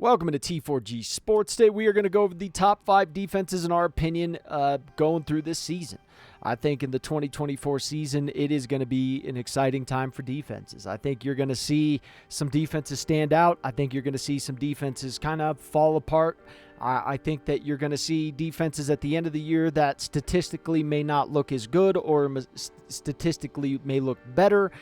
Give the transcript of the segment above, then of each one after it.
Welcome to T4G Sports Day. We are going to go over the top 5 defenses in our opinion going through this season. I think in the 2024 season, it is going to be an exciting time for defenses. I think you're going to see some defenses stand out. I think you're going to see some defenses kind of fall apart. I think that you're going to see defenses at the end of the year that statistically may not look as good or statistically may look better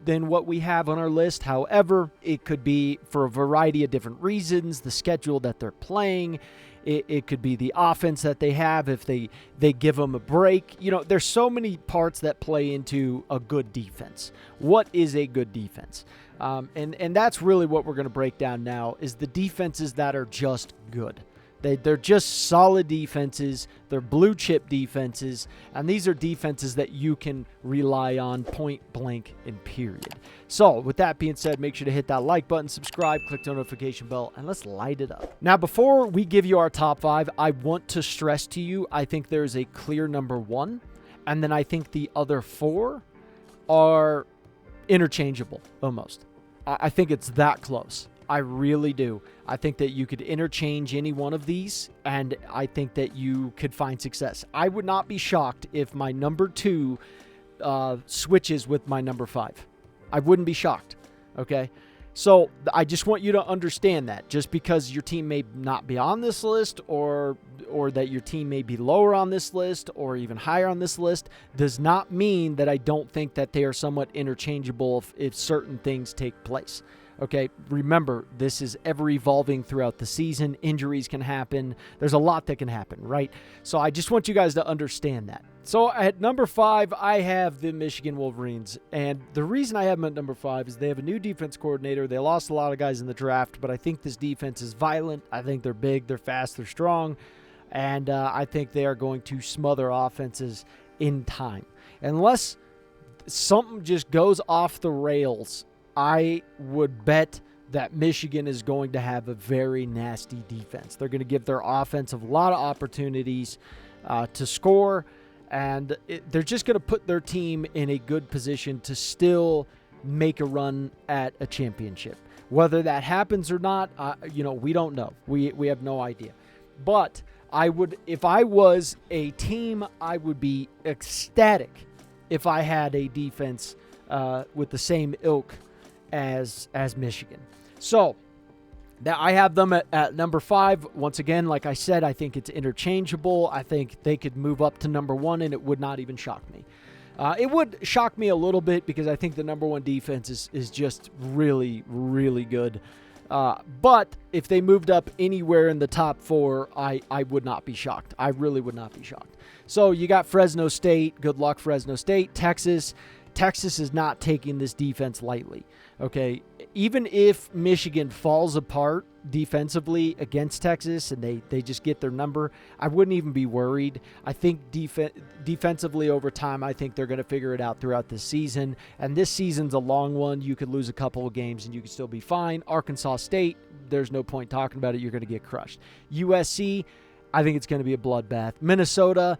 than what we have on our list. However, it could be for a variety of different reasons. The schedule that they're playing, it could be the offense that they have if they give them a break. You know, there's so many parts that play into a good defense. What is a good defense? And that's really what we're going to break down now is the defenses that are just good. They're just solid defenses. They're blue chip defenses. And these are defenses that you can rely on point blank and period. So with that being said, make sure to hit that like button, subscribe, click the notification bell, and let's light it up. Now, before we give you our top 5, I want to stress to you, I think there's a clear number 1. And then I think the other 4 are interchangeable almost. I think it's that close. I really do. I think that you could interchange any one of these, and I think that you could find success. I would not be shocked if my number 2 switches with my number 5. I wouldn't be shocked, okay? So I just want you to understand that just because your team may not be on this list or that your team may be lower on this list or even higher on this list does not mean that I don't think that they are somewhat interchangeable if certain things take place. Okay, remember, this is ever evolving throughout the season. Injuries can happen. There's a lot that can happen, right? So I just want you guys to understand that. So at number 5, I have the Michigan Wolverines. And the reason I have them at number 5 is they have a new defense coordinator. They lost a lot of guys in the draft, but I think this defense is violent. I think they're big, they're fast, they're strong. And I think they are going to smother offenses in time. Unless something just goes off the rails, I would bet that Michigan is going to have a very nasty defense. They're going to give their offense a lot of opportunities to score, and they're just going to put their team in a good position to still make a run at a championship. Whether that happens or not, we don't know. We have no idea. But if I was a team, I would be ecstatic if I had a defense with the same ilk as Michigan. So I have them at number 5. Once again, like I said, I think it's interchangeable. I think they could move up to number 1, and it would not even shock me. It would shock me a little bit because I think the number 1 defense is just really, really good. But if they moved up anywhere in the top 4, I would not be shocked. I really would not be shocked. So you got Fresno State. Good luck, Fresno State. Texas is not taking this defense lightly. Okay, even if Michigan falls apart defensively against Texas and they just get their number, I wouldn't even be worried. I think defensively over time, I think they're going to figure it out throughout this season. And this season's a long one. You could lose a couple of games and you could still be fine. Arkansas State, there's no point talking about it. You're going to get crushed. USC, I think it's going to be a bloodbath. Minnesota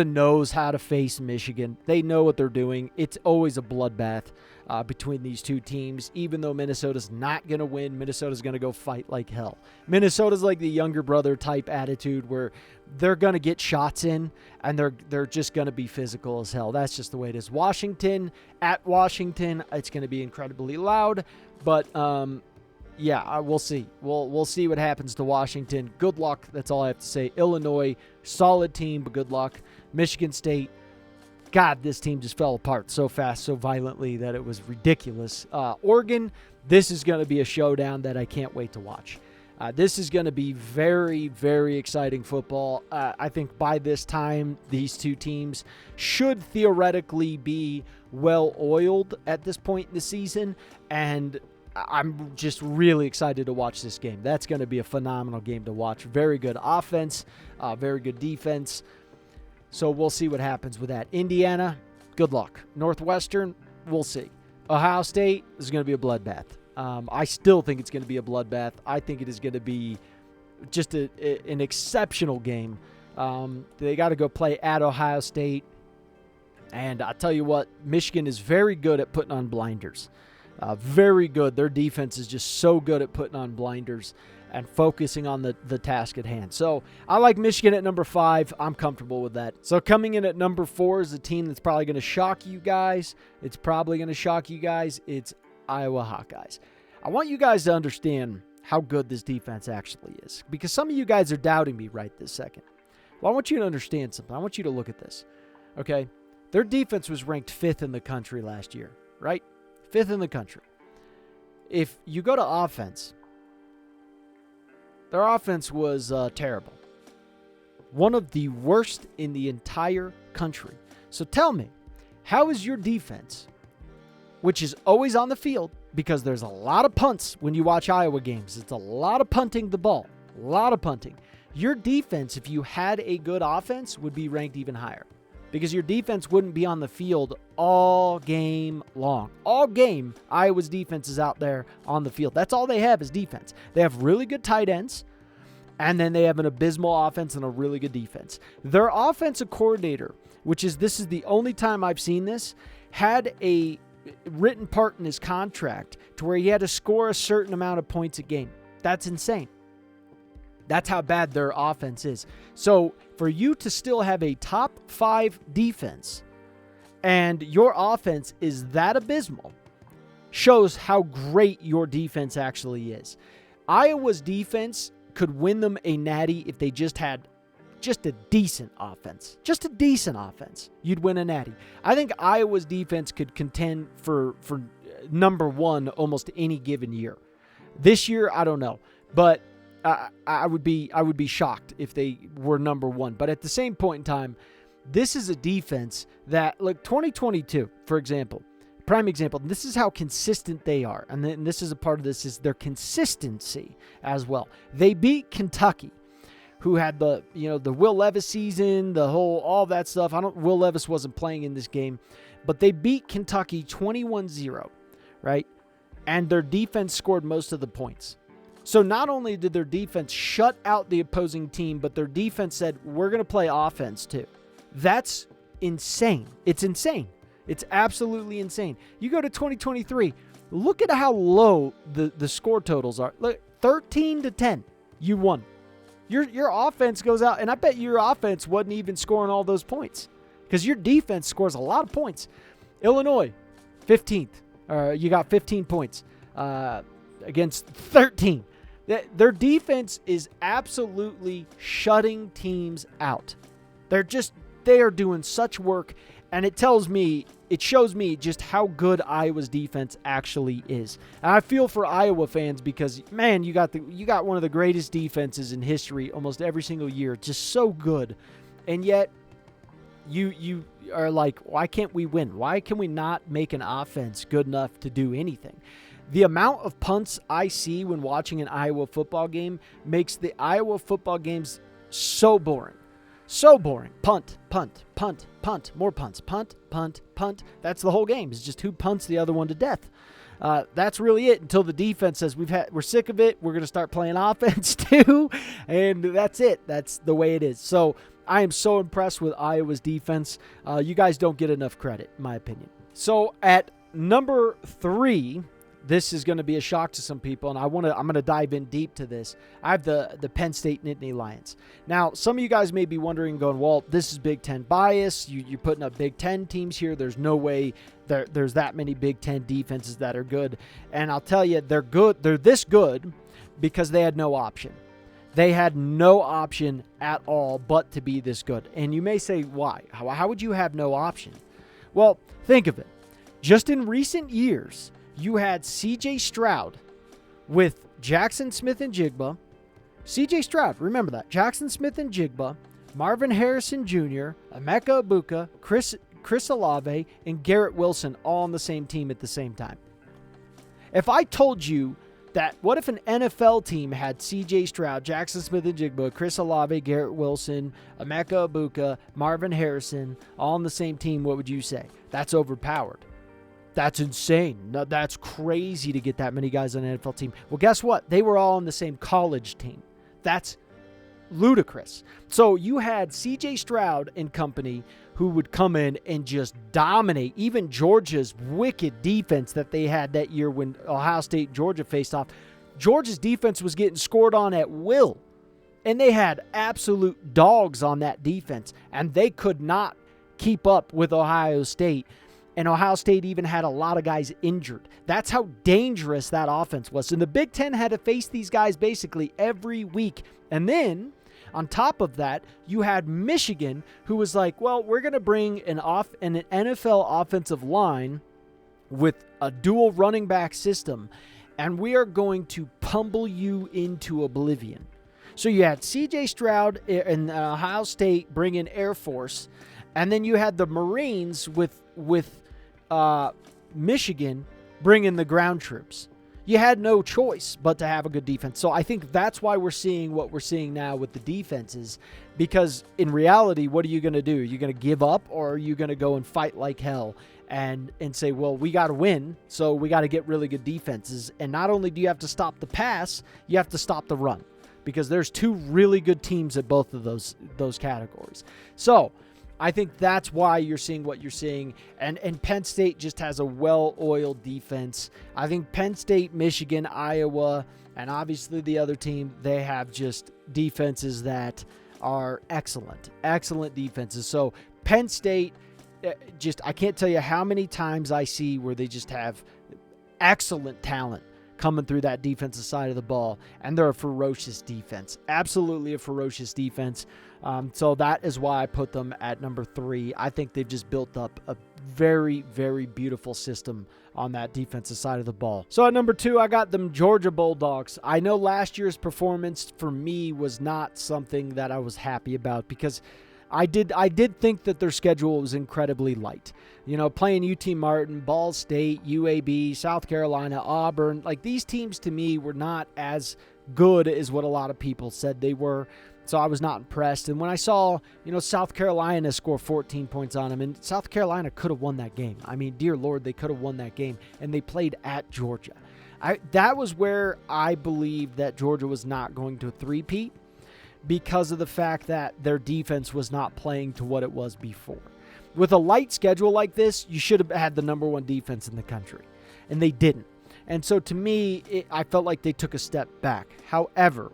knows how to face Michigan. They know what they're doing. It's always a bloodbath between these two teams. Even though Minnesota's not going to win, Minnesota's going to go fight like hell. Minnesota's like the younger brother type attitude where they're going to get shots in and they're just going to be physical as hell. That's just the way it is. Washington, it's going to be incredibly loud, but yeah, we'll see. We'll see what happens to Washington. Good luck. That's all I have to say. Illinois, solid team, but good luck. Michigan State, God, this team just fell apart so fast, so violently that it was ridiculous. Oregon, this is going to be a showdown that I can't wait to watch. This is going to be very, very exciting football. I think by this time, these two teams should theoretically be well-oiled at this point in the season, and I'm just really excited to watch this game. That's going to be a phenomenal game to watch. Very good offense, very good defense. So we'll see what happens with that. Indiana, good luck. Northwestern, we'll see. Ohio State is going to be a bloodbath. I still think it's going to be a bloodbath. I think it is going to be just an exceptional game. They got to go play at Ohio State. And I tell you what, Michigan is very good at putting on blinders. Very good. Their defense is just so good at putting on blinders and focusing on the task at hand. So I like Michigan at number 5. I'm comfortable with that. So coming in at number 4 is a team that's probably going to shock you guys. It's Iowa Hawkeyes. I want you guys to understand how good this defense actually is, because some of you guys are doubting me right this second. Well, I want you to understand something. I want you to look at this, okay? Their defense was ranked 5th in the country last year, right? 5th in the country. If you go to offense, their offense was terrible. One of the worst in the entire country. So tell me, how is your defense, which is always on the field, because there's a lot of punts when you watch Iowa games. It's a lot of punting the ball. A lot of punting. Your defense, if you had a good offense, would be ranked even higher, because your defense wouldn't be on the field all game long. All game, Iowa's defense is out there on the field. That's all they have is defense. They have really good tight ends, and then they have an abysmal offense and a really good defense. Their offensive coordinator, this is the only time I've seen this, had a written part in his contract to where he had to score a certain amount of points a game. That's insane. That's how bad their offense is. So for you to still have a top 5 defense and your offense is that abysmal shows how great your defense actually is. Iowa's defense could win them a natty if they just had a decent offense. Just a decent offense. You'd win a natty. I think Iowa's defense could contend for number 1 almost any given year. This year, I don't know. But I would be shocked if they were number 1. But at the same point in time, this is a defense that, like 2022, for example, prime example, this is how consistent they are. And then this is a part of this is their consistency as well. They beat Kentucky, who had the Will Levis season, all that stuff. Will Levis wasn't playing in this game, but they beat Kentucky 21-0, right? And their defense scored most of the points. So not only did their defense shut out the opposing team, but their defense said, we're going to play offense too. That's insane. It's insane. It's absolutely insane. You go to 2023, look at how low the score totals are. Look, 13-10, you won. Your offense goes out, and I bet your offense wasn't even scoring all those points because your defense scores a lot of points. Illinois, 15th. You got 15 points against 13. Their defense is absolutely shutting teams out. They are doing such work, and it shows me just how good Iowa's defense actually is. And I feel for Iowa fans because, man, you got one of the greatest defenses in history almost every single year. Just so good. And yet you are like, why can't we win? Why can we not make an offense good enough to do anything? The amount of punts I see when watching an Iowa football game makes the Iowa football games so boring. So boring. Punt, punt, punt, punt, more punts, punt, punt, punt. That's the whole game. It's just who punts the other one to death. That's really it until the defense says we're sick of it. We're going to start playing offense too. And that's it. That's the way it is. So I am so impressed with Iowa's defense. You guys don't get enough credit, in my opinion. So at number 3, this is going to be a shock to some people, and I'm going to dive in deep to this. I have the Penn State Nittany Lions. Now, some of you guys may be wondering, going, well, this is Big Ten bias. You're putting up Big Ten teams here. There's no way there's that many Big Ten defenses that are good. And I'll tell you, they're good. They're this good because they had no option. They had no option at all but to be this good. And you may say, why? How would you have no option? Well, think of it. Just in recent years, you had C.J. Stroud with Jackson Smith-Njigba. C.J. Stroud, remember that. Jackson Smith-Njigba, Marvin Harrison Jr., Emeka Egbuka, Chris Olave, and Garrett Wilson all on the same team at the same time. If I told you that, what if an NFL team had C.J. Stroud, Jackson Smith-Njigba, Chris Olave, Garrett Wilson, Emeka Egbuka, Marvin Harrison, all on the same team, what would you say? That's overpowered. That's insane. No, that's crazy to get that many guys on an NFL team. Well, guess what? They were all on the same college team. That's ludicrous. So you had C.J. Stroud and company who would come in and just dominate. Even Georgia's wicked defense that they had that year when Ohio State and Georgia faced off, Georgia's defense was getting scored on at will. And they had absolute dogs on that defense, and they could not keep up with Ohio State. And Ohio State even had a lot of guys injured. That's how dangerous that offense was. And the Big Ten had to face these guys basically every week. And then, on top of that, you had Michigan, who was like, well, we're going to bring an NFL offensive line with a dual running back system, and we are going to pummel you into oblivion. So you had C.J. Stroud and Ohio State bring in Air Force, and then you had the Marines with Michigan bring in the ground troops. You had no choice but to have a good defense. So I think that's why we're seeing what we're seeing now with the defenses, because in reality, what are you going to do? Are you going to give up, or are you going to go and fight like hell and say, well, we got to win, so we got to get really good defenses. And not only do you have to stop the pass, you have to stop the run, because there's two really good teams at both of those categories. So I think that's why you're seeing what you're seeing. And Penn State just has a well-oiled defense. I think Penn State, Michigan, Iowa, and obviously the other team, they have just defenses that are excellent. Excellent defenses. So Penn State, I can't tell you how many times I see where they just have excellent talent coming through that defensive side of the ball, and they're a ferocious defense. Absolutely a ferocious defense. So that is why I put them at number 3. I think they've just built up a very, very beautiful system on that defensive side of the ball. So at number 2, I got them Georgia Bulldogs. I know last year's performance for me was not something that I was happy about, because I did think that their schedule was incredibly light. You know, playing UT Martin, Ball State, UAB, South Carolina, Auburn, like these teams to me were not as good as what a lot of people said they were. So I was not impressed. And when I saw, South Carolina score 14 points on them, and South Carolina could have won that game. I mean, dear Lord, they could have won that game, and they played at Georgia. That was where I believed that Georgia was not going to three-peat, because of the fact that their defense was not playing to what it was before. With a light schedule like this, you should have had the number 1 defense in the country, and they didn't. And so to me, I felt like they took a step back. However,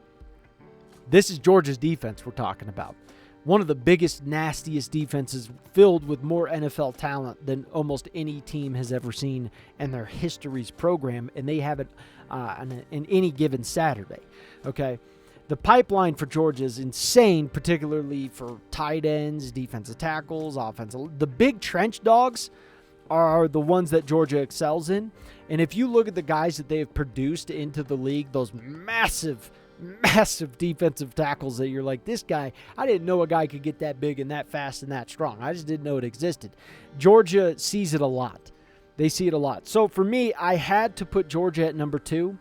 this is Georgia's defense we're talking about. One of the biggest, nastiest defenses, filled with more NFL talent than almost any team has ever seen in their history's program, and they have it in any given Saturday. Okay? The pipeline for Georgia is insane, particularly for tight ends, defensive tackles, offensive. The big trench dogs are the ones that Georgia excels in. And if you look at the guys that they have produced into the league, those massive defensive tackles that you're like, this guy, I didn't know a guy could get that big and that fast and that strong. I just didn't know it existed. Georgia sees it a lot. They see it a lot. So for me, I had to put Georgia at number 2.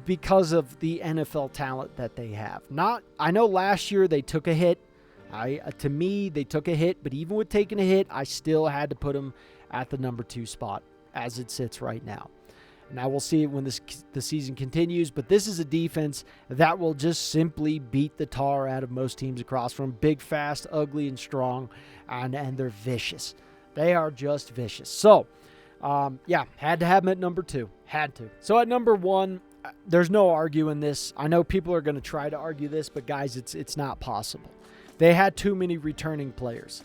Because of the NFL talent that they have. I know last year they took a hit. To me, they took a hit, but even with taking a hit, I still had to put them at the number 2 spot as it sits right now. Now we'll see it when the season continues, but this is a defense that will just simply beat the tar out of most teams across from. Big, fast, ugly, and strong, and they're vicious. They are just vicious. So, had to have them at number 2. Had to. So at number 1, there's no arguing this. I know people are going to try to argue this, but guys, it's not possible. They had too many returning players.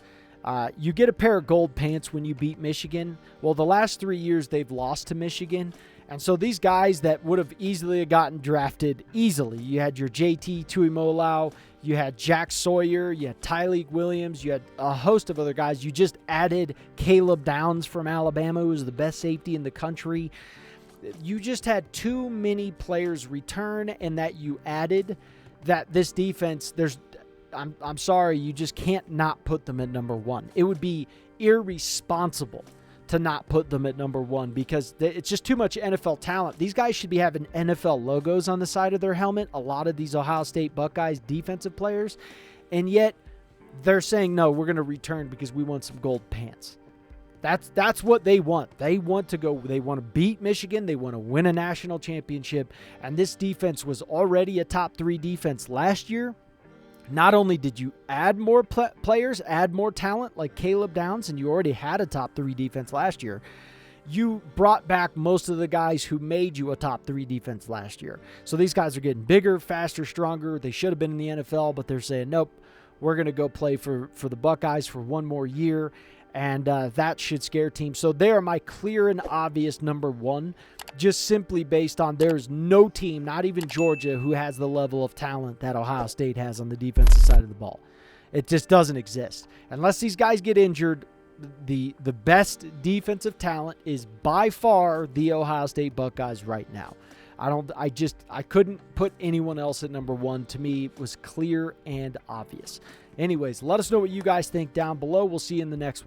You get a pair of gold pants when you beat Michigan. Well, the last 3 years they've lost to Michigan. And so these guys that would have easily gotten drafted easily, you had your JT Tuimoloau, you had Jack Sawyer, you had Tyleik Williams, you had a host of other guys. You just added Caleb Downs from Alabama, who was the best safety in the country. You just had too many players return, and that you added that this defense, I'm sorry, you just can't not put them at number 1. It would be irresponsible to not put them at number 1, because it's just too much NFL talent. These guys should be having NFL logos on the side of their helmet, a lot of these Ohio State Buckeyes defensive players, and yet they're saying, no, we're going to return because we want some gold pants. That's what they want. They want to beat Michigan. They want to win a national championship. And this defense was already a top 3 defense last year. not only did you add more players, add more talent like Caleb Downs, and you already had a top 3 defense last year, you brought back most of the guys who made you a top 3 defense last year. So these guys are getting bigger, faster, stronger. They should have been in the NFL, but they're saying, nope, we're going to go play for the Buckeyes for one more year, and that should scare teams. So they are my clear and obvious number 1, just simply based on there's no team, not even Georgia, who has the level of talent that Ohio State has on the defensive side of the ball. It just doesn't exist. Unless these guys get injured, the best defensive talent is by far the Ohio State Buckeyes right now. I couldn't put anyone else at number 1. To me, it was clear and obvious. Anyways, let us know what you guys think down below. We'll see you in the next one.